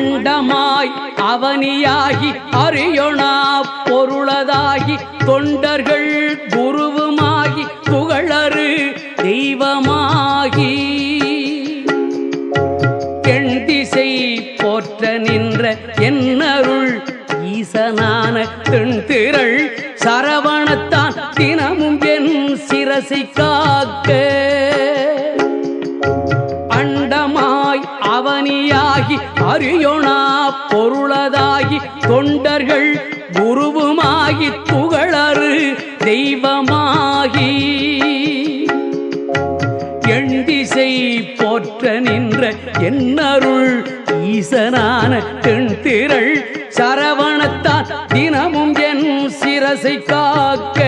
அண்டமாய் அவனியாகி அறியொணா பொருளதாகி தொண்டர்கள் குருவுமாகி புகழறு தெய்வமாகி எண் திசை போற்ற நின்ற என்னருள் ஈசனான தென்திரள் சரவணத்தான் தினமும் என் சிரசை காக்க அண்டமாய் அவனியாகி அறியொணா பொருளதாகி தொண்டர்கள் குருவுமாகி புகழறு தெய்வமாகி எண் திசை போற்ற நின்ற என்னருள் ஈசனான தென்திரள் சரவணத்தான் தினமும் என் சிரசை காக்க